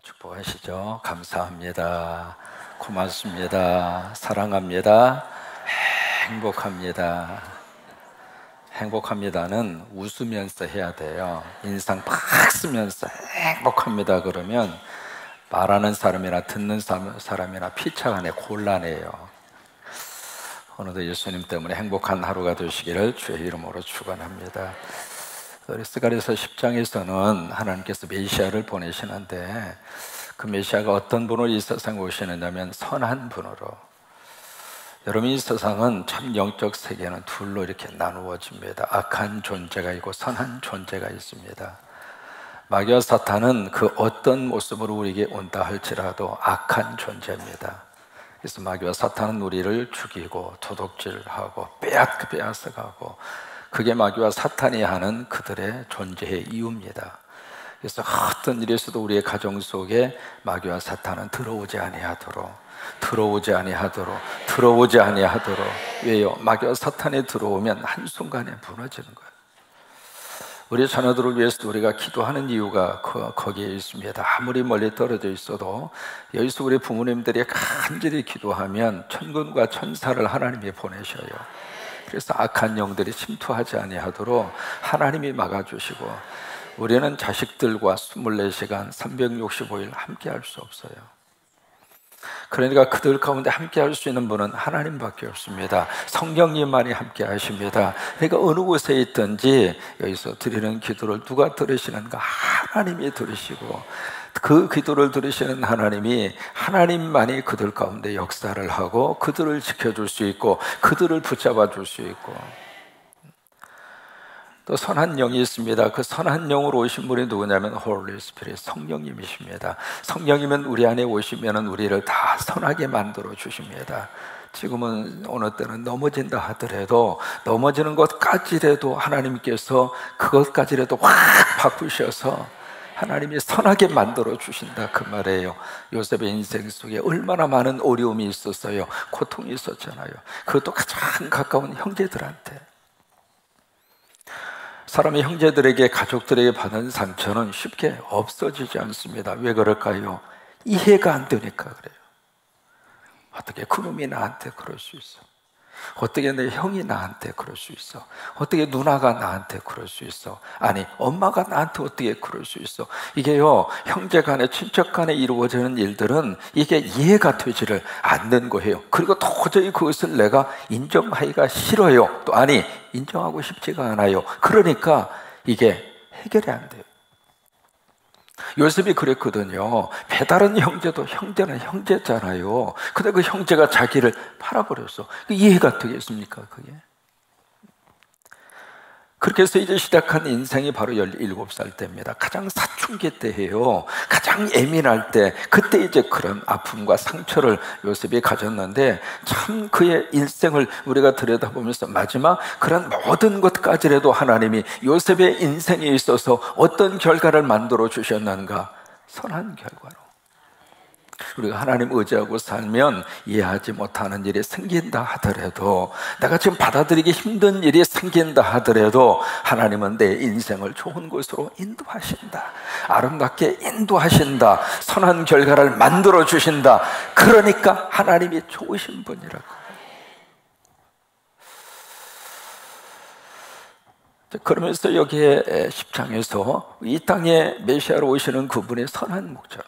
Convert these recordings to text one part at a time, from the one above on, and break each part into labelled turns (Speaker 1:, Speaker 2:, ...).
Speaker 1: 축복하시죠. 감사합니다. 고맙습니다. 사랑합니다. 행복합니다. 행복합니다는 웃으면서 해야 돼요. 인상 팍 쓰면서 행복합니다 그러면 말하는 사람이나 듣는 사람이나 피차간에 곤란해요. 오늘도 예수님 때문에 행복한 하루가 되시기를 주의 이름으로 축원합니다. 스가랴서 10장에서는 하나님께서 메시아를 보내시는데 그 메시아가 어떤 분으로 이 세상에 오시느냐면 선한 분으로. 여러분, 이 세상은 참 영적 세계는 둘로 이렇게 나누어집니다. 악한 존재가 있고 선한 존재가 있습니다. 마귀와 사탄은 그 어떤 모습으로 우리에게 온다 할지라도 악한 존재입니다. 그래서 마귀와 사탄은 우리를 죽이고 도둑질하고 빼앗아가고, 그게 마귀와 사탄이 하는 그들의 존재의 이유입니다. 그래서 어떤 일에서도 우리의 가정 속에 마귀와 사탄은 들어오지 아니하도록. 왜요? 마귀와 사탄이 들어오면 한순간에 무너지는 거예요. 우리 자녀들을 위해서 우리가 기도하는 이유가 거기에 있습니다. 아무리 멀리 떨어져 있어도 여기서 우리 부모님들이 간절히 기도하면 천군과 천사를 하나님이 보내셔요. 그래서 악한 영들이 침투하지 아니하도록 하나님이 막아주시고, 우리는 자식들과 24시간 365일 함께 할 수 없어요. 그러니까 그들 가운데 함께 할 수 있는 분은 하나님밖에 없습니다. 성령님만이 함께 하십니다. 그러니까 어느 곳에 있든지 여기서 드리는 기도를 누가 들으시는가? 하나님이 들으시고, 그 기도를 들으시는 하나님만이 그들 가운데 역사를 하고 그들을 지켜줄 수 있고 그들을 붙잡아 줄 수 있고. 또 선한 영이 있습니다. 그 선한 영으로 오신 분이 누구냐면 Holy Spirit, 성령님이십니다. 성령님은 우리 안에 오시면 우리를 다 선하게 만들어 주십니다. 지금은 어느 때는 넘어진다 하더라도, 넘어지는 것까지라도 하나님께서 그것까지라도 확 바꾸셔서 하나님이 선하게 만들어 주신다, 그 말이에요. 요셉의 인생 속에 얼마나 많은 어려움이 있었어요. 고통이 있었잖아요. 그것도 가장 가까운 형제들한테. 사람이 형제들에게, 가족들에게 받은 상처는 쉽게 없어지지 않습니다. 왜 그럴까요? 이해가 안 되니까 그래요. 어떻게 그놈이 나한테 그럴 수 있어? 어떻게 내 형이 나한테 그럴 수 있어? 어떻게 누나가 나한테 그럴 수 있어? 아니, 엄마가 나한테 어떻게 그럴 수 있어? 이게요, 형제 간에, 친척 간에 이루어지는 일들은 이게 이해가 되지를 않는 거예요. 그리고 도저히 그것을 내가 인정하기가 싫어요. 또 아니, 인정하고 싶지가 않아요. 그러니까 이게 해결이 안 돼요. 요셉이 그랬거든요. 배다른 형제도 형제는 형제잖아요. 근데 그 형제가 자기를 팔아버렸어. 이해가 되겠습니까, 그게? 그렇게 해서 이제 시작한 인생이 바로 17살 때입니다. 가장 사춘기 때예요. 가장 예민할 때, 그때 이제 그런 아픔과 상처를 요셉이 가졌는데, 참 그의 일생을 우리가 들여다보면서 마지막 그런 모든 것까지라도 하나님이 요셉의 인생에 있어서 어떤 결과를 만들어 주셨는가? 선한 결과로. 우리가 하나님 의지하고 살면 이해하지 못하는 일이 생긴다 하더라도, 내가 지금 받아들이기 힘든 일이 생긴다 하더라도 하나님은 내 인생을 좋은 곳으로 인도하신다, 아름답게 인도하신다, 선한 결과를 만들어 주신다. 그러니까 하나님이 좋으신 분이라고. 그러면서 여기에 10장에서 이 땅에 메시아로 오시는 그분의 선한 목자로,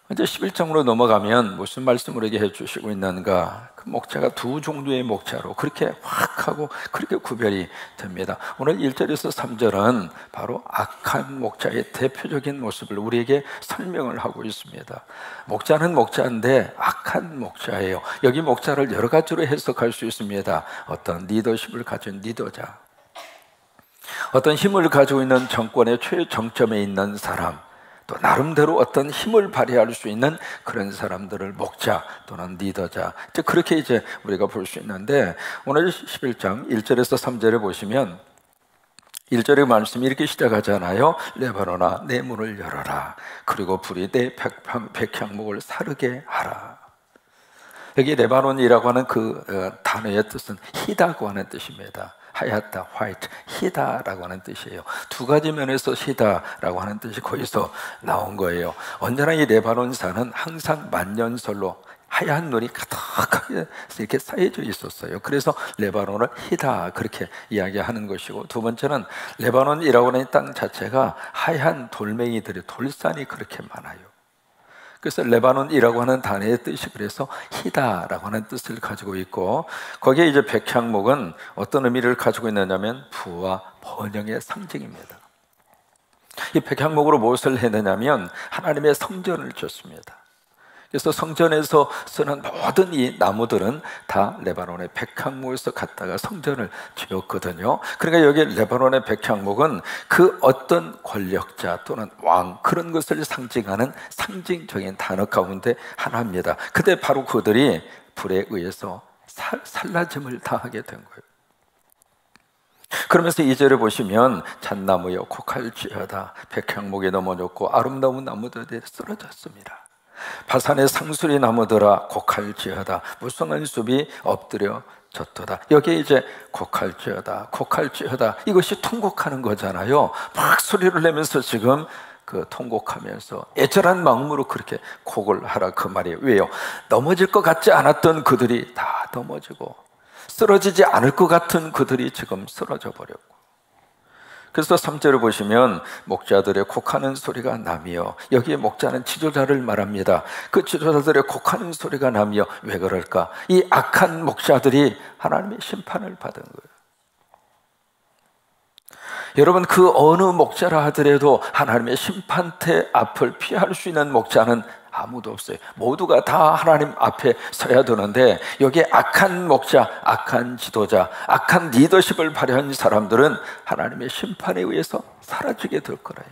Speaker 1: 이제 11장으로 넘어가면 무슨 말씀을 우리에게 해주시고 있는가? 그 목자가 두 종류의 목자로 그렇게 확 하고 그렇게 구별이 됩니다. 오늘 1절에서 3절은 바로 악한 목자의 대표적인 모습을 우리에게 설명을 하고 있습니다. 목자는 목자인데 악한 목자예요. 여기 목자를 여러 가지로 해석할 수 있습니다. 어떤 리더십을 가진 리더자, 어떤 힘을 가지고 있는 정권의 최정점에 있는 사람, 또 나름대로 어떤 힘을 발휘할 수 있는 그런 사람들을 목자 또는 리더자, 그렇게 이제 우리가 볼 수 있는데, 오늘 11장 1절에서 3절에 보시면 1절의 말씀이 이렇게 시작하잖아요. 레바논아, 내 문을 열어라. 그리고 불이 내 백향목을 사르게 하라. 여기 레바논이라고 하는 그 단어의 뜻은 희다고 하는 뜻입니다. 하얗다, 화이트, 희다라고 하는 뜻이에요. 두 가지 면에서 희다라고 하는 뜻이 거기서 나온 거예요. 언제나 이 레바논 산은 항상 만년설로 하얀 눈이 가득하게 이렇게 쌓여져 있었어요. 그래서 레바논을 희다 그렇게 이야기하는 것이고, 두 번째는 레바논이라고 하는 땅 자체가 하얀 돌멩이들이, 돌산이 그렇게 많아요. 그래서 레바논이라고 하는 단어의 뜻이 그래서 희다라고 하는 뜻을 가지고 있고, 거기에 이제 백향목은 어떤 의미를 가지고 있느냐면 부와 번영의 상징입니다. 이 백향목으로 무엇을 해내냐면 하나님의 성전을 짓습니다. 그래서 성전에서 쓰는 모든 이 나무들은 다 레바논의 백향목에서 갖다가 성전을 지었거든요. 그러니까 여기 레바논의 백향목은 그 어떤 권력자 또는 왕, 그런 것을 상징하는 상징적인 단어 가운데 하나입니다. 근데 바로 그들이 불에 의해서 살라짐을 당하게 된 거예요. 그러면서 2절을 보시면 잣나무여 곡할지어다, 백향목이 넘어졌고 아름다운 나무들이 쓰러졌습니다. 바산의 상수리 나무들아 곡할지어다, 무성한 숲이 엎드려 졌도다. 여기에 이제 곡할지어다, 곡할지어다, 이것이 통곡하는 거잖아요. 막 소리를 내면서 지금 그 통곡하면서 애절한 마음으로 그렇게 곡을 하라 그 말이에요. 왜요? 넘어질 것 같지 않았던 그들이 다 넘어지고, 쓰러지지 않을 것 같은 그들이 지금 쓰러져 버렸고, 그래서 3절을 보시면 목자들의 곡하는 소리가 나며, 여기에 목자는 지도자를 말합니다. 그 지도자들의 곡하는 소리가 나며, 왜 그럴까? 이 악한 목자들이 하나님의 심판을 받은 거예요. 여러분, 그 어느 목자라 하더라도 하나님의 심판대 앞을 피할 수 있는 목자는 아무도 없어요. 모두가 다 하나님 앞에 서야 되는데, 여기에 악한 목자, 악한 지도자, 악한 리더십을 발휘한 사람들은 하나님의 심판에 의해서 사라지게 될 거라요.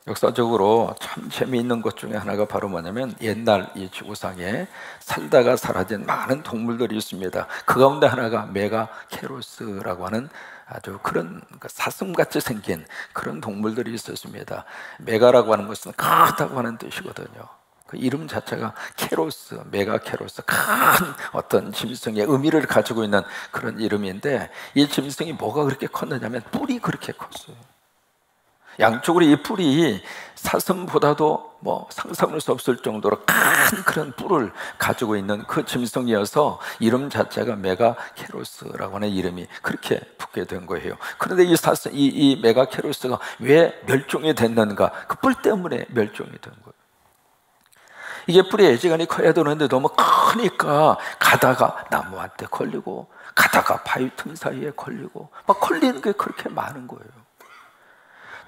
Speaker 1: 역사적으로 참 재미있는 것 중에 하나가 바로 뭐냐면, 옛날 이 지구상에 살다가 사라진 많은 동물들이 있습니다. 그 가운데 하나가 메가케로스라고 하는 아주 그런 사슴같이 생긴 그런 동물들이 있었습니다. 메가라고 하는 것은 크다고 하는 뜻이거든요. 그 이름 자체가 케로스, 메가케로스, 큰 어떤 짐승의 의미를 가지고 있는 그런 이름인데, 이 짐승이 뭐가 그렇게 컸느냐면 뿔이 그렇게 컸어요. 양쪽으로 이 뿔이 사슴보다도 뭐 상상할 수 없을 정도로 큰 그런 뿔을 가지고 있는 그 짐승이어서 이름 자체가 메가케로스라고 하는 이름이 그렇게 붙게 된 거예요. 그런데 이 메가케로스가 왜 멸종이 됐는가? 그 뿔 때문에 멸종이 된 거예요. 이게 뿔이 애지간히 커야 되는데 너무 크니까 가다가 나무한테 걸리고, 가다가 바위 틈 사이에 걸리고, 막 걸리는 게 그렇게 많은 거예요.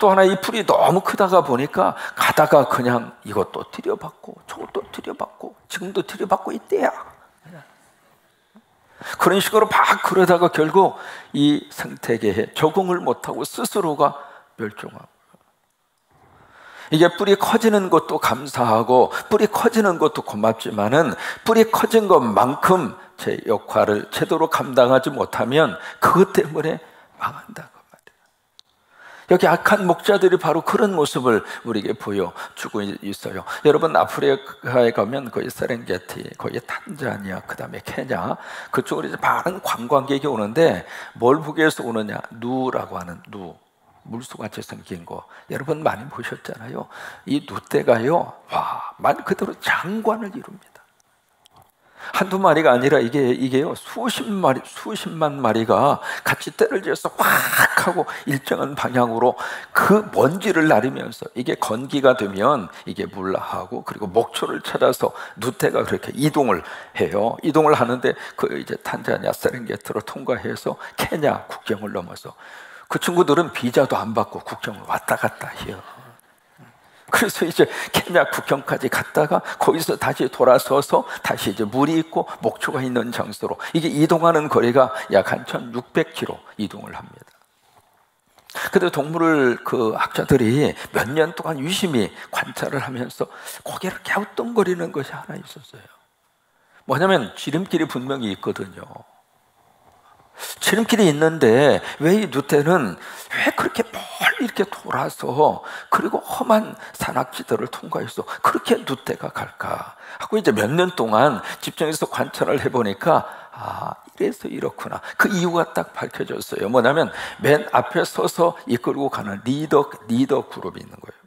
Speaker 1: 또 하나, 이 풀이 너무 크다가 보니까 가다가 그냥 이것도 들여받고 저것도 들여받고 지금도 들여받고 있대야. 그런 식으로 막 그러다가 결국 이 생태계에 적응을 못하고 스스로가 멸종하고, 이게 뿔이 커지는 것도 감사하고 뿔이 커지는 것도 고맙지만은, 뿔이 커진 것만큼 제 역할을 제대로 감당하지 못하면 그것 때문에 망한다. 여기 악한 목자들이 바로 그런 모습을 우리에게 보여주고 있어요. 여러분, 아프리카에 가면 거기 세렝게티, 거기 탄자니아, 그 다음에 케냐, 그쪽으로 이제 많은 관광객이 오는데 뭘 보기 위해서 오느냐? 누라고 하는 누, 물소같이 생긴 거 여러분 많이 보셨잖아요. 이 누떼가요, 와, 말 그대로 장관을 이룹니다. 한두 마리가 아니라 이게요, 수십만 마리가 같이 떼를 지어서 확 하고 일정한 방향으로 그 먼지를 나르면서, 이게 건기가 되면 이게 물하고 그리고 목초를 찾아서 누떼가 그렇게 이동을 해요. 이동을 하는데 그 이제 탄자니아 세렝게티로 통과해서 케냐 국경을 넘어서, 그 친구들은 비자도 안 받고 국경을 왔다 갔다 해요. 그래서 이제 케냐 국경까지 갔다가 거기서 다시 돌아서서 다시 이제 물이 있고 목초가 있는 장소로, 이게 이동하는 거리가 약 한 1600km 이동을 합니다. 근데 동물을 그 학자들이 몇 년 동안 유심히 관찰을 하면서 고개를 갸우뚱거리는 것이 하나 있었어요. 뭐냐면 지름길이 분명히 있거든요. 지름길이 있는데 왜 이 누떼는 왜 그렇게 멀리 이렇게 돌아서 그리고 험한 산악지대를 통과해서 그렇게 누떼가 갈까 하고 이제 몇 년 동안 집중해서 관찰을 해보니까 아, 이래서 이렇구나. 그 이유가 딱 밝혀졌어요. 뭐냐면 맨 앞에 서서 이끌고 가는 리더 그룹이 있는 거예요.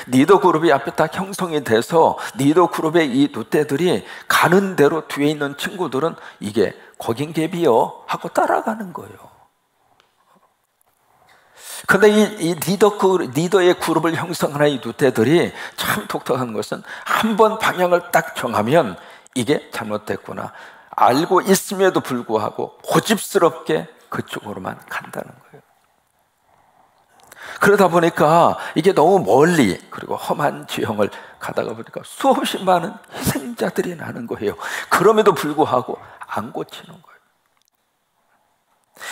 Speaker 1: 리더 그룹이 앞에 딱 형성이 돼서 리더 그룹의 이 돛대들이 가는 대로 뒤에 있는 친구들은 이게 거긴 갭이요 하고 따라가는 거예요. 근데 이 리더의 그룹을 형성하는 이 돛대들이 참 독특한 것은 한 번 방향을 딱 정하면 이게 잘못됐구나 알고 있음에도 불구하고 고집스럽게 그쪽으로만 간다는 거예요. 그러다 보니까 이게 너무 멀리 그리고 험한 지형을 가다가 보니까 수없이 많은 희생자들이 나는 거예요. 그럼에도 불구하고 안 고치는 거예요.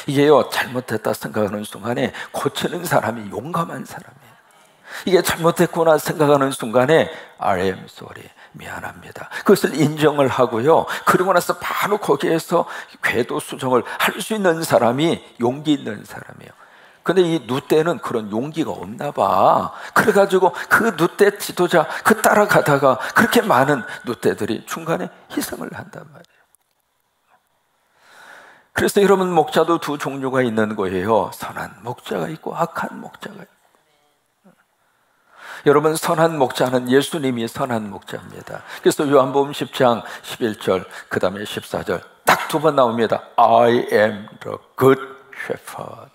Speaker 1: 이게요, 잘못됐다 생각하는 순간에 고치는 사람이 용감한 사람이에요. 이게 잘못됐구나 생각하는 순간에 I am sorry, 미안합니다. 그것을 인정을 하고요. 그러고 나서 바로 거기에서 궤도 수정을 할 수 있는 사람이 용기 있는 사람이에요. 근데 이 룻대는 그런 용기가 없나 봐. 그래가지고 그 룻대 지도자 그 따라가다가 그렇게 많은 룻대들이 중간에 희생을 한단 말이에요. 그래서 여러분, 목자도 두 종류가 있는 거예요. 선한 목자가 있고 악한 목자가 있고. 여러분, 선한 목자는 예수님이 선한 목자입니다. 그래서 요한복음 10장 11절 그 다음에 14절 딱 두 번 나옵니다. I am the good shepherd.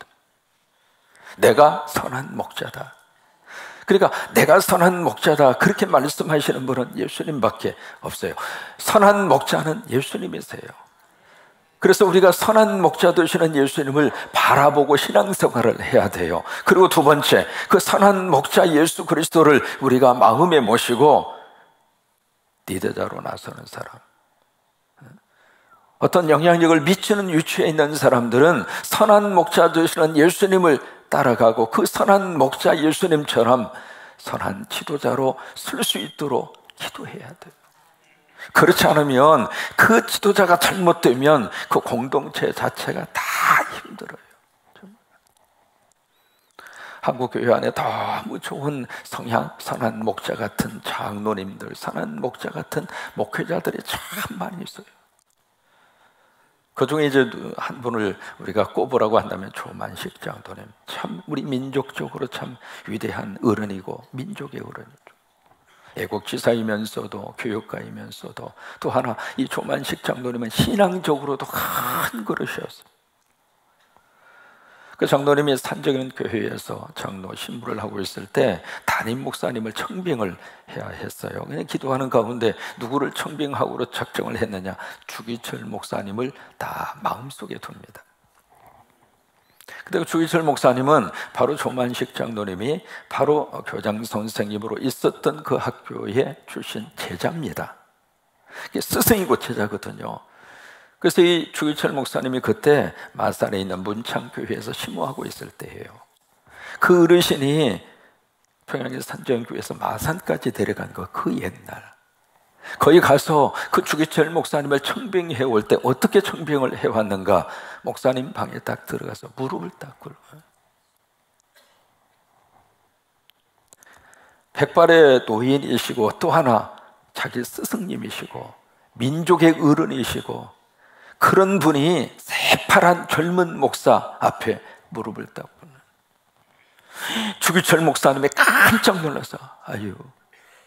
Speaker 1: 내가 선한 목자다. 그러니까 내가 선한 목자다 그렇게 말씀하시는 분은 예수님밖에 없어요. 선한 목자는 예수님이세요. 그래서 우리가 선한 목자 되시는 예수님을 바라보고 신앙생활을 해야 돼요. 그리고 두 번째, 그 선한 목자 예수 그리스도를 우리가 마음에 모시고 리더자로 나서는 사람, 어떤 영향력을 미치는 위치에 있는 사람들은 선한 목자 되시는 예수님을 따라가고 그 선한 목자 예수님처럼 선한 지도자로 설 수 있도록 기도해야 돼요. 그렇지 않으면 그 지도자가 잘못되면 그 공동체 자체가 다 힘들어요. 한국 교회 안에 너무 좋은 성향, 선한 목자 같은 장로님들, 선한 목자 같은 목회자들이 참 많이 있어요. 그 중에 이제 한 분을 우리가 꼽으라고 한다면 조만식 장로님, 참 우리 민족적으로 참 위대한 어른이고 민족의 어른이죠. 애국지사이면서도 교육가이면서도 또 하나 이 조만식 장로님은 신앙적으로도 큰 그릇이었어요. 그 장로님이 산적인 교회에서 장로 신부를 하고 있을 때 담임 목사님을 청빙을 해야 했어요. 그냥 기도하는 가운데 누구를 청빙하고로 작정을 했느냐, 주기철 목사님을 다 마음속에 둡니다. 근데 그 주기철 목사님은 바로 조만식 장로님이 바로 교장 선생님으로 있었던 그 학교의 출신 제자입니다. 스승이고 제자거든요. 그래서 이 주기철 목사님이 그때 마산에 있는 문창교회에서 심호하고 있을 때예요. 그 어르신이 평양의 산정교회에서 마산까지 데려간 거 그 옛날. 거기 가서 그 주기철 목사님을 청빙해 올 때 어떻게 청빙을 해왔는가? 목사님 방에 딱 들어가서 무릎을 딱 꿇어요. 백발의 노인이시고 또 하나 자기 스승님이시고 민족의 어른이시고 그런 분이 새파란 젊은 목사 앞에 무릎을 딱 꿇는. 주기철 목사님이 깜짝 놀라서 아유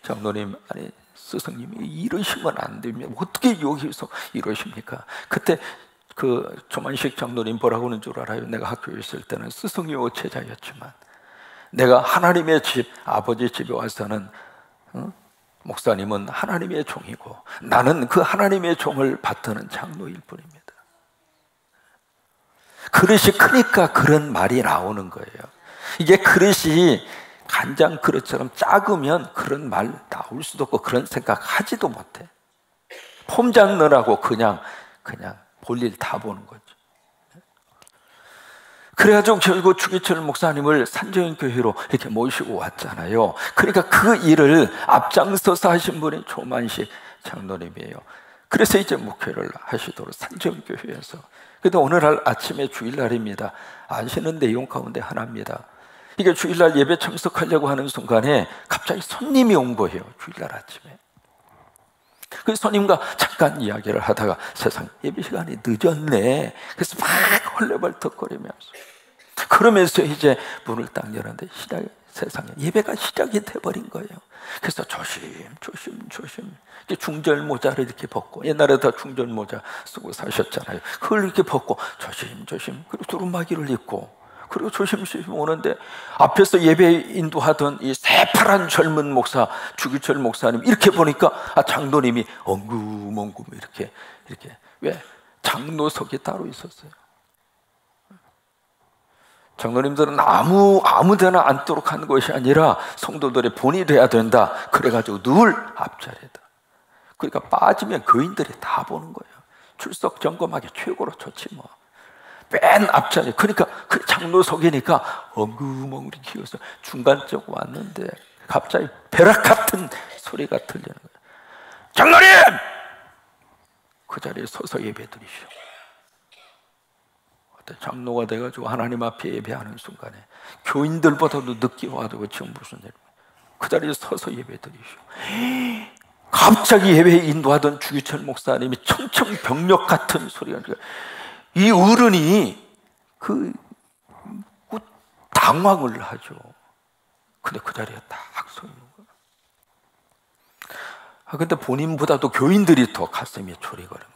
Speaker 1: 장로님, 아니 스승님이 이러시면 안 됩니다. 어떻게 여기서 이러십니까? 그때 그 조만식 장로님 뭐라고 하는 줄 알아요? 내가 학교에 있을 때는 스승이요 제자였지만 내가 하나님의 집, 아버지 집에 와서는 목사님은 하나님의 종이고 나는 그 하나님의 종을 받드는 장로일 뿐입니다. 그릇이 크니까 그런 말이 나오는 거예요. 이게 그릇이 간장 그릇처럼 작으면 그런 말 나올 수도 없고 그런 생각 하지도 못해. 폼 잡느라고 그냥 볼일 다 보는 거죠. 그래가지고 결국 주기철 목사님을 산정인 교회로 이렇게 모시고 왔잖아요. 그러니까 그 일을 앞장서서 하신 분이 조만식 장로님이에요. 그래서 이제 목회를 하시도록 산정인 교회에서. 근데 오늘 아침에 주일날입니다. 아시는 내용 가운데 하나입니다. 이게 주일날 예배 참석하려고 하는 순간에 갑자기 손님이 온 거예요. 주일날 아침에. 그래서 손님과 잠깐 이야기를 하다가 세상 예배 시간이 늦었네. 그래서 막 헐레벌떡거리면서 그러면서 이제 문을 딱 열었는데 세상에 예배가 시작이 돼버린 거예요. 그래서 조심 중절 모자를 이렇게 벗고, 옛날에 다 중절 모자 쓰고 사셨잖아요. 그걸 이렇게 벗고 조심 그리고 두루마기를 입고, 그리고 조심조심 오는데 앞에서 예배 인도하던 이 새파란 젊은 목사, 주기철 목사님 이렇게 보니까 장로님이 엉금엉금 이렇게 왜 장로석이 따로 있었어요. 장로님들은 아무 데나 앉도록 한 것이 아니라 성도들의 본이 돼야 된다. 그래가지고 늘 앞자리에다. 그러니까 빠지면 교인들이 다 보는 거예요. 출석 점검하기 최고로 좋지 뭐. 맨 앞자리. 그러니까 그 장로석이니까 엉금엉금 기어서 중간쪽 왔는데 갑자기 벼락 같은 소리가 들리는 거예요. 장로님! 그 자리에 서서 예배드리시오. 장로가 돼가지고 하나님 앞에 예배하는 순간에 교인들보다도 늦게 와도 지금 무슨 일? 그 자리에 서서 예배드리시오. 갑자기 예배 인도하던 주기철 목사님이 청청병력 같은 소리가, 이 어른이 당황을 하죠. 근데 그 자리에 딱 서 있는 거예요. 근데 본인보다도 교인들이 더 가슴이 졸이거는 거예요.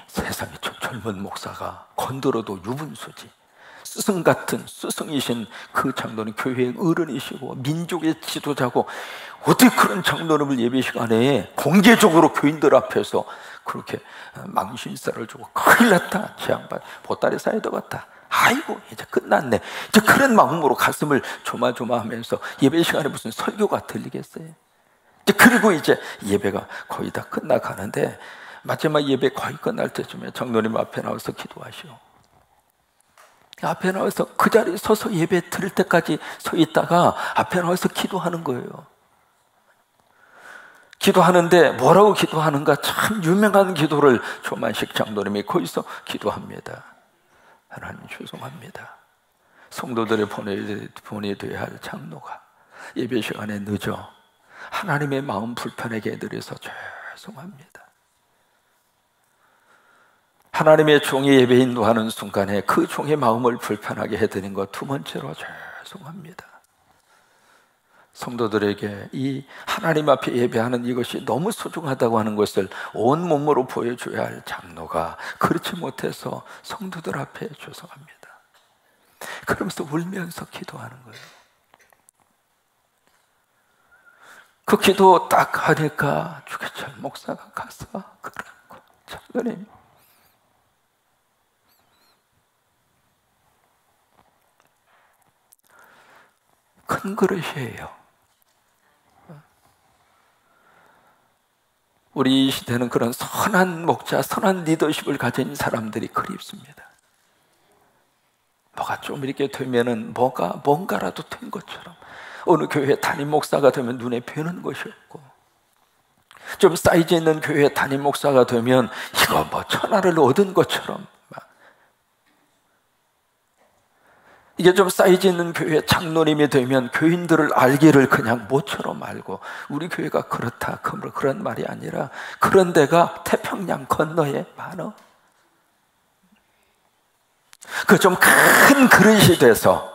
Speaker 1: 세상에 저 젊은 목사가 건드려도 유분수지. 스승 같은 스승이신 그 장로는 교회의 어른이시고 민족의 지도자고, 어떻게 그런 장로님을 예배 시간에 공개적으로 교인들 앞에서 그렇게 망신살을 주고, 큰일 났다, 제 양반 보따리 싸야 되겠다, 아이고 이제 끝났네, 이제 그런 마음으로 가슴을 조마조마하면서 예배 시간에 무슨 설교가 들리겠어요? 그리고 이제 예배가 거의 다 끝나가는데 마지막 예배 거의 끝날 때쯤에 장로님 앞에 나와서 기도하시오. 앞에 나와서 그 자리에 서서 예배 드릴 때까지 서 있다가 앞에 나와서 기도하는 거예요. 기도하는데 뭐라고 기도하는가, 참 유명한 기도를 조만식 장로님이 거기서 기도합니다. 하나님 죄송합니다. 성도들의 본이 되어야 할 장로가 예배 시간에 늦어 하나님의 마음 불편하게 해드려서 죄송합니다. 하나님의 종이 예배 인도하는 순간에 그 종의 마음을 불편하게 해드린 것, 두 번째로 죄송합니다. 성도들에게 이 하나님 앞에 예배하는 이것이 너무 소중하다고 하는 것을 온몸으로 보여줘야 할 장로가 그렇지 못해서 성도들 앞에 죄송합니다. 그러면서 울면서 기도하는 거예요. 그 기도 딱 하니까 주기철 목사가 가서 그러고, 장로님 큰 그릇이에요. 우리 시대는 그런 선한 목자, 선한 리더십을 가진 사람들이 그립습니다. 뭐가 좀 이렇게 되면은 뭔가라도 된 것처럼, 어느 교회 담임 목사가 되면 눈에 뵈는 것이 없고, 좀 사이즈 있는 교회 담임 목사가 되면 이거 뭐 천하를 얻은 것처럼, 이게 좀 사이즈 있는 교회 장로님이 되면 교인들을 알기를 그냥 모처럼 알고, 우리 교회가 그렇다 그런 말이 아니라 그런 데가 태평양 건너에 많어. 그 좀 큰 그릇이 돼서,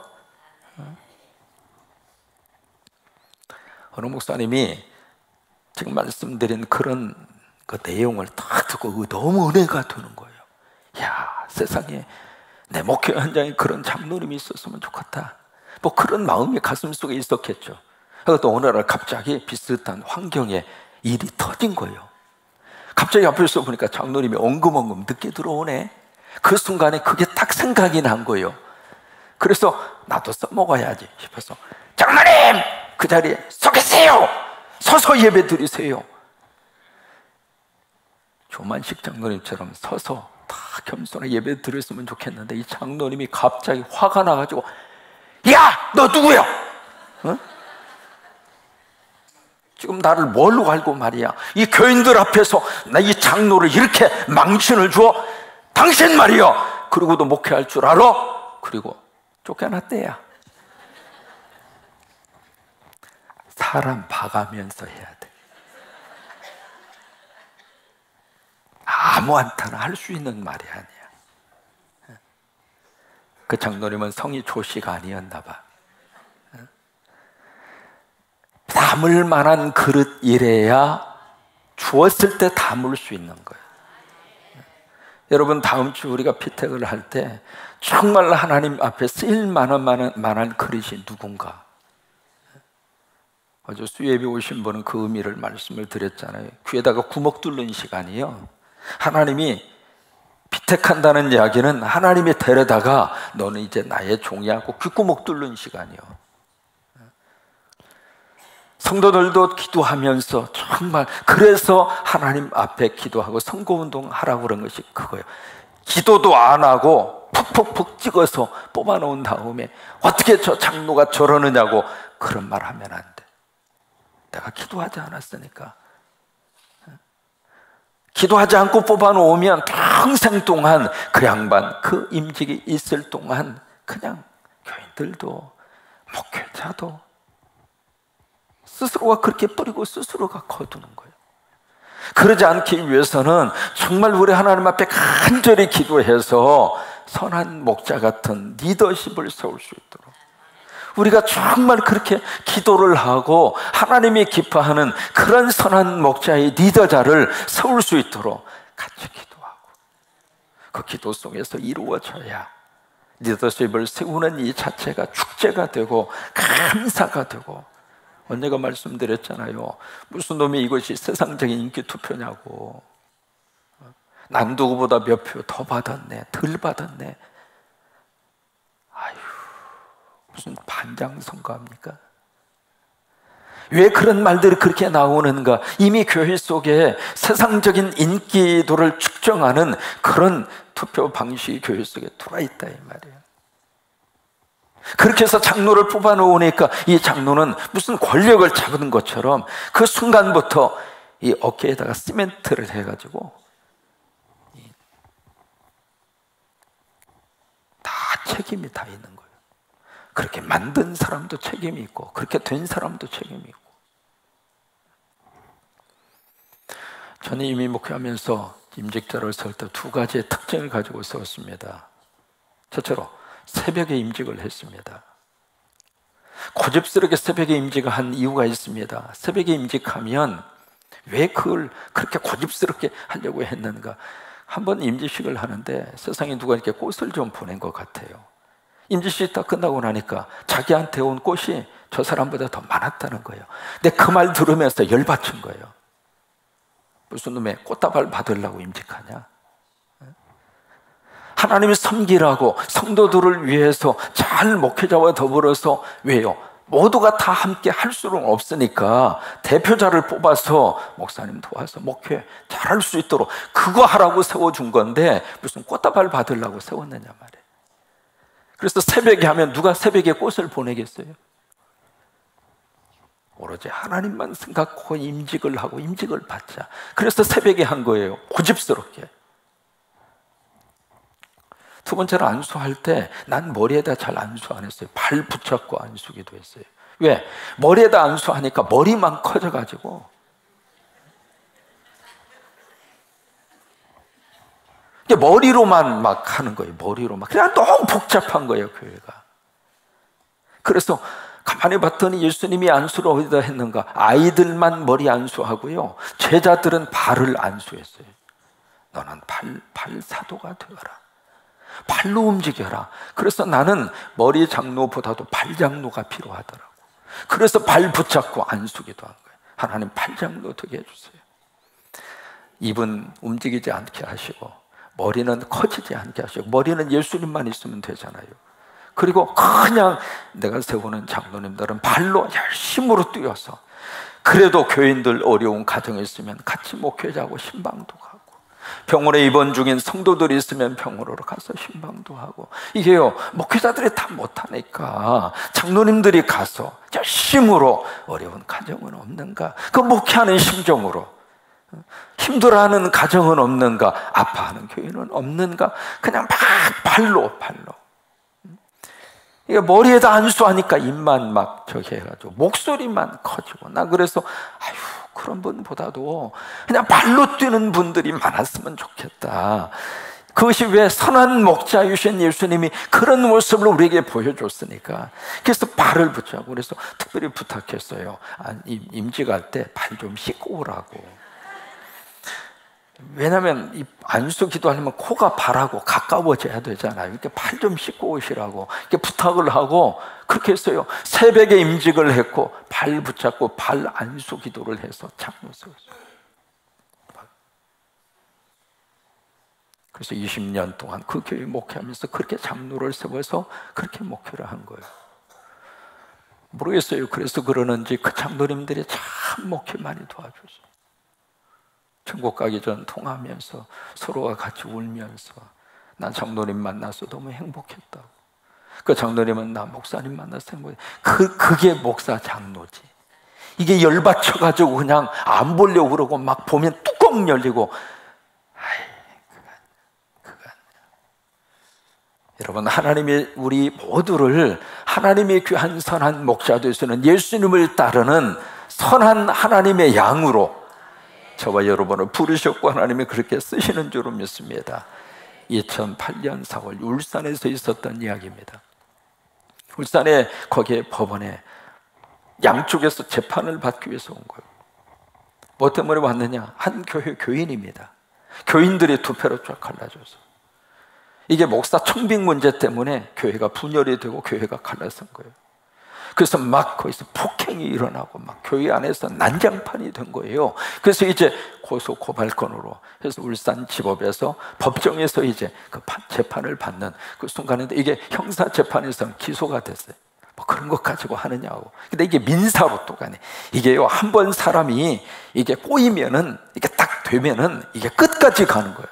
Speaker 1: 어느 목사님이 지금 말씀드린 그런 그 내용을 딱 듣고 너무 은혜가 되는 거예요. 야, 세상에 내 목회 현장에 그런 장로님이 있었으면 좋겠다, 뭐 그런 마음이 가슴속에 있었겠죠. 또 어느 날 갑자기 비슷한 환경에 일이 터진 거예요. 갑자기 앞에서 보니까 장로님이 엉금엉금 늦게 들어오네. 그 순간에 그게 딱 생각이 난 거예요. 그래서 나도 써먹어야지 싶어서, 장로님 그 자리에 서 계세요, 서서 예배 드리세요. 조만식 장로님처럼 서서 다 겸손하게 예배 드렸으면 좋겠는데, 이 장로님이 갑자기 화가 나가지고, 야, 너 누구야? 어? 지금 나를 뭘로 알고 말이야, 이 교인들 앞에서 나 이 장로를 이렇게 망신을 줘? 당신 말이야, 그리고도 목회할 줄 알아? 그리고 쫓겨났대야. 사람 봐가면서 해야 돼. 아무한테나 할 수 있는 말이 아니야. 그 장로님은 성이 조씨가 아니었나 봐. 담을 만한 그릇이래야 주었을 때 담을 수 있는 거예요. 여러분, 다음 주 우리가 피택을 할 때 정말 하나님 앞에 쓰일 만한 그릇이 누군가. 어제 수예비 오신 분은 그 의미를 말씀을 드렸잖아요. 귀에다가 구멍 뚫는 시간이요, 하나님이 피택한다는 이야기는 하나님이 데려다가 너는 이제 나의 종이하고 귓구멍 뚫는 시간이요. 성도들도 기도하면서 정말, 그래서 하나님 앞에 기도하고 선거운동 하라고 그런 것이 그거예요. 기도도 안 하고 푹푹푹 찍어서 뽑아놓은 다음에 어떻게 저 장로가 저러느냐고 그런 말 하면 안 돼. 내가 기도하지 않았으니까. 기도하지 않고 뽑아놓으면 평생 동안 그 양반, 그 임직이 있을 동안 그냥 교인들도 목회자도 스스로가 그렇게 뿌리고 스스로가 거두는 거예요. 그러지 않기 위해서는 정말 우리 하나님 앞에 간절히 기도해서 선한 목자 같은 리더십을 세울 수 있도록, 우리가 정말 그렇게 기도를 하고 하나님이 기뻐하는 그런 선한 목자의 리더자를 세울 수 있도록 같이 기도하고, 그 기도 속에서 이루어져야 리더십을 세우는 이 자체가 축제가 되고 감사가 되고. 언제가 말씀드렸잖아요. 무슨 놈이 이것이 세상적인 인기 투표냐고. 난 누구보다 몇 표 더 받았네, 덜 받았네. 아유, 무슨 반장선거합니까? 왜 그런 말들이 그렇게 나오는가? 이미 교회 속에 세상적인 인기도를 측정하는 그런 투표 방식이 교회 속에 들어와 있다 이 말이에요. 그렇게 해서 장로를 뽑아놓으니까 이 장로는 무슨 권력을 잡은 것처럼 그 순간부터 이 어깨에다가 시멘트를 해가지고 다 책임이 다 있는 거예요. 그렇게 만든 사람도 책임이 있고 그렇게 된 사람도 책임이 있고. 저는 이미 목회하면서 임직자를 세울 때 두 가지의 특징을 가지고 세웠습니다. 첫째로 새벽에 임직을 했습니다. 고집스럽게 새벽에 임직을 한 이유가 있습니다. 새벽에 임직하면 왜 그걸 그렇게 고집스럽게 하려고 했는가? 한번 임직식을 하는데 세상에 누가 이렇게 꽃을 좀 보낸 것 같아요. 임직식 다 끝나고 나니까 자기한테 온 꽃이 저 사람보다 더 많았다는 거예요. 근데 그 말 들으면서 열받친 거예요. 무슨 놈의 꽃다발 받으려고 임직하냐? 하나님을 섬기라고 성도들을 위해서 잘 목회자와 더불어서, 왜요? 모두가 다 함께 할 수는 없으니까 대표자를 뽑아서 목사님 도와서 목회 잘할 수 있도록 그거 하라고 세워준 건데 무슨 꽃다발 받으려고 세웠느냐 말이에요. 그래서 새벽에 하면 누가 새벽에 꽃을 보내겠어요? 오로지 하나님만 생각하고 임직을 하고 임직을 받자. 그래서 새벽에 한 거예요. 고집스럽게. 두 번째로 안수할 때 난 머리에다 잘 안수 안 했어요. 발 붙잡고 안수기도 했어요. 왜? 머리에다 안수하니까 머리만 커져가지고 머리로만 막 하는 거예요. 머리로만. 그냥 너무 복잡한 거예요, 교회가. 그래서 가만히 봤더니 예수님이 안수를 어디다 했는가? 아이들만 머리 안수하고요, 제자들은 발을 안수했어요. 너는 발 사도가 되어라. 발로 움직여라. 그래서 나는 머리 장로보다도 발 장로가 필요하더라고. 그래서 발 붙잡고 안수기도 한 거예요. 하나님 발 장로 되게 해주세요. 입은 움직이지 않게 하시고 머리는 커지지 않게 하시고, 머리는 예수님만 있으면 되잖아요. 그리고 그냥 내가 세우는 장로님들은 발로 열심으로 뛰어서, 그래도 교인들 어려운 가정에 있으면 같이 목회자하고 신방도 가고, 병원에 입원 중인 성도들이 있으면 병원으로 가서 신방도 하고. 이게요, 목회자들이 다 못하니까 장로님들이 가서 열심으로, 어려운 가정은 없는가, 그 목회하는 심정으로, 힘들어하는 가정은 없는가, 아파하는 교회는 없는가, 그냥 막 발로 이게 머리에다 안수하니까 입만 막 저기 해가지고 목소리만 커지고. 나 그래서 아유, 그런 분보다도 그냥 발로 뛰는 분들이 많았으면 좋겠다. 그것이 왜 선한 목자이신 예수님이 그런 모습을 우리에게 보여줬으니까. 그래서 발을 붙잡고, 그래서 특별히 부탁했어요. 임지 갈 때 발 좀 씻고 오라고. 왜냐하면 이 안수 기도하려면 코가 발하고 가까워져야 되잖아요. 이렇게 발 좀 씻고 오시라고 이렇게 부탁을 하고 그렇게 했어요. 새벽에 임직을 했고 발 붙잡고 발 안수 기도를 해서 장로 세웠어요. 그래서 20년 동안 그 교회 목회하면서 그렇게 장로를 세워서 그렇게 목회를 한 거예요. 모르겠어요. 그래서 그러는지 그 장로님들이 참 목회 많이 도와줬어요. 천국 가기 전 통화하면서 서로가 같이 울면서 난 장로님 만나서 너무 행복했다고. 그 장로님은 나 목사님 만나서 행복해. 그게 목사 장로지. 이게 열받쳐가지고 그냥 안 보려고 그러고 막 보면 뚜껑 열리고. 여러분, 하나님이 우리 모두를 하나님의 귀한 선한 목자 되시는 예수님을 따르는 선한 하나님의 양으로 저와 여러분을 부르셨고 하나님이 그렇게 쓰시는 줄로 믿습니다. 2008년 4월 울산에서 있었던 이야기입니다. 울산에 거기에 법원에 양쪽에서 재판을 받기 위해서 온 거예요. 뭐 때문에 왔느냐? 한 교회 교인입니다. 교인들이 두 패로 쫙 갈라져서 이게 목사 청빙 문제 때문에 교회가 분열이 되고 교회가 갈라선 거예요. 그래서 막 거기서 폭행이 일어나고 막 교회 안에서 난장판이 된 거예요. 그래서 이제 고소 고발건으로 해서 울산 지법에서 법정에서 이제 그 재판을 받는 그 순간인데 이게 형사 재판에서는 기소가 됐어요. 뭐 그런 것 가지고 하느냐고. 근데 이게 민사로 또 가네. 이게요, 한 번 사람이 이게 꼬이면은 이게 딱 되면은 이게 끝까지 가는 거예요.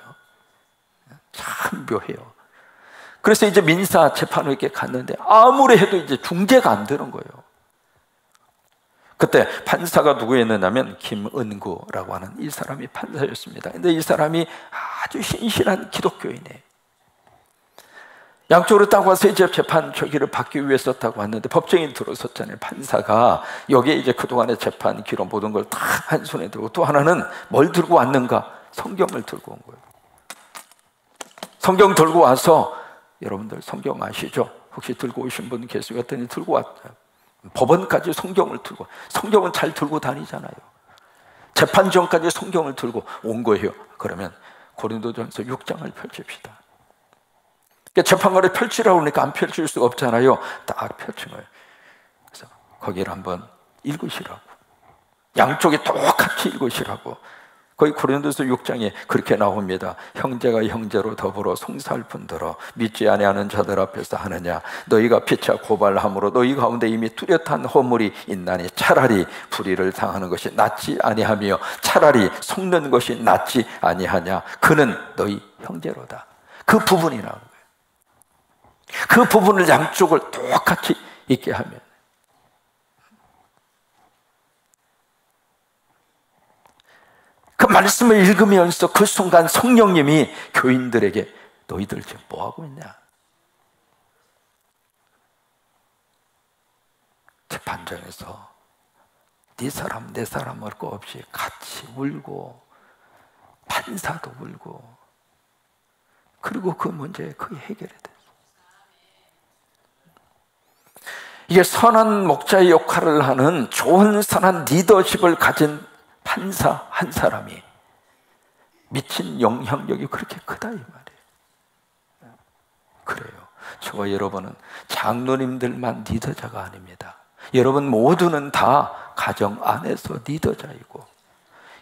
Speaker 1: 참 묘해요. 그래서 이제 민사 재판을 이렇게 갔는데 아무리 해도 이제 중재가 안 되는 거예요. 그때 판사가 누구였느냐면 김은구라고 하는 이 사람이 판사였습니다. 근데 이 사람이 아주 신실한 기독교인이에요. 양쪽으로 딱 와서 이제 재판 저기를 받기 위해서 딱 왔는데 법정에 들어섰잖아요. 판사가 여기에 이제 그동안의 재판 기록 모든 걸 다 한 손에 들고 또 하나는 뭘 들고 왔는가? 성경을 들고 온 거예요. 성경 들고 와서 여러분들 성경 아시죠? 혹시 들고 오신 분 계시고 했더니 들고 왔어요. 법원까지 성경을 들고, 성경은 잘 들고 다니잖아요. 재판정까지 성경을 들고 온 거예요. 그러면 고린도전서 6장을 펼칩시다. 재판관을 펼치라고 하니까 안 펼칠 수가 없잖아요. 딱 펼친 거예요. 그래서 거기를 한번 읽으시라고, 양쪽에 똑같이 읽으시라고. 거기 고린도서 6장에 그렇게 나옵니다. 형제가 형제로 더불어 송살뿐더러 믿지 아니하는 자들 앞에서 하느냐? 너희가 피차 고발함으로 너희 가운데 이미 뚜렷한 허물이 있나니 차라리 불의를 당하는 것이 낫지 아니하며 차라리 속는 것이 낫지 아니하냐? 그는 너희 형제로다. 그 부분이라는 거예요. 그 부분을 양쪽을 똑같이 있게 하면, 그 말씀을 읽으면서 그 순간 성령님이 교인들에게 너희들 지금 뭐하고 있냐? 재판장에서 네 사람 내 사람 할 거 없이 같이 울고 판사도 울고, 그리고 그 문제 거의 해결이 됐어요. 이게 선한 목자의 역할을 하는 좋은 선한 리더십을 가진 판사 한 사람이 미친 영향력이 그렇게 크다 이 말이에요. 그래요. 저와 여러분은 장로님들만 리더자가 아닙니다. 여러분 모두는 다 가정 안에서 리더자이고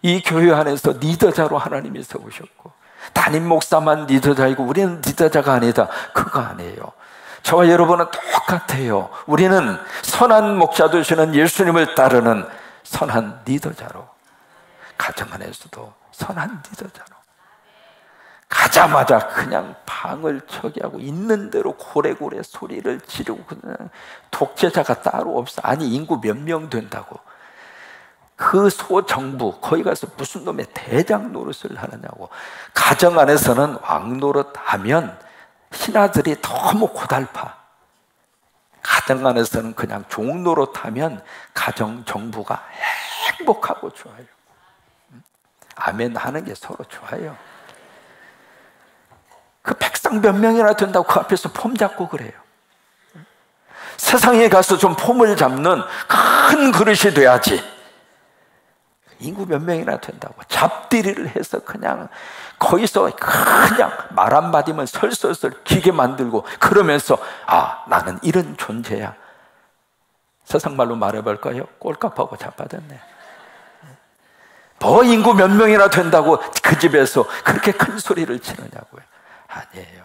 Speaker 1: 이 교회 안에서 리더자로 하나님이 세우셨고, 담임 목사만 리더자이고 우리는 리더자가 아니다, 그거 아니에요. 저와 여러분은 똑같아요. 우리는 선한 목자 되시는 예수님을 따르는 선한 리더자로, 가정 안에서도 선한 리더자로, 가자마자 그냥 방을 쳐게 하고 있는 대로 고래고래 소리를 지르고, 그냥 독재자가 따로 없어. 아니 인구 몇 명 된다고 그 소정부 거기 가서 무슨 놈의 대장 노릇을 하느냐고. 가정 안에서는 왕 노릇 하면 신하들이 너무 고달파. 가정 안에서는 그냥 종 노릇 하면 가정 정부가 행복하고 좋아요. 아멘 하는 게 서로 좋아요. 그 백성 몇 명이나 된다고 그 앞에서 폼 잡고 그래요. 세상에 가서 좀 폼을 잡는 큰 그릇이 돼야지. 인구 몇 명이나 된다고 잡들이를 해서 그냥 거기서 그냥 말 한마디면 설설설 기계 만들고 그러면서 아, 나는 이런 존재야. 세상 말로 말해볼까요? 꼴값하고 자빠졌네. 뭐 인구 몇 명이나 된다고 그 집에서 그렇게 큰 소리를 치느냐고요. 아니에요.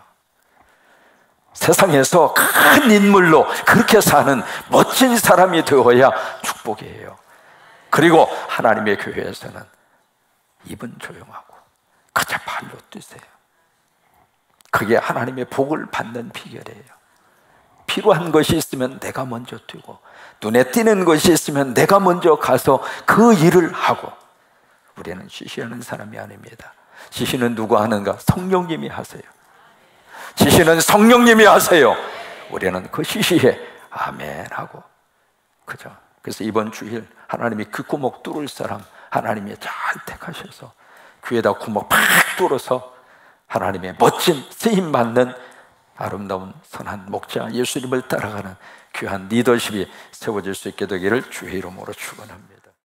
Speaker 1: 세상에서 큰 인물로 그렇게 사는 멋진 사람이 되어야 축복이에요. 그리고 하나님의 교회에서는 입은 조용하고 그저 발로 뛰세요. 그게 하나님의 복을 받는 비결이에요. 필요한 것이 있으면 내가 먼저 뛰고 눈에 띄는 것이 있으면 내가 먼저 가서 그 일을 하고. 우리는 지시하는 사람이 아닙니다. 지시는 누가 하는가? 성령님이 하세요. 지시는 성령님이 하세요. 우리는 그 지시에 아멘 하고. 그죠? 그래서 이번 주일 하나님이 귓구멍 뚫을 사람 하나님이 잘 택하셔서 귀에다 구멍 팍 뚫어서 하나님의 멋진 쓰임받는 아름다운 선한 목자 예수님을 따라가는 귀한 리더십이 세워질 수 있게 되기를 주의 이름으로 축원합니다.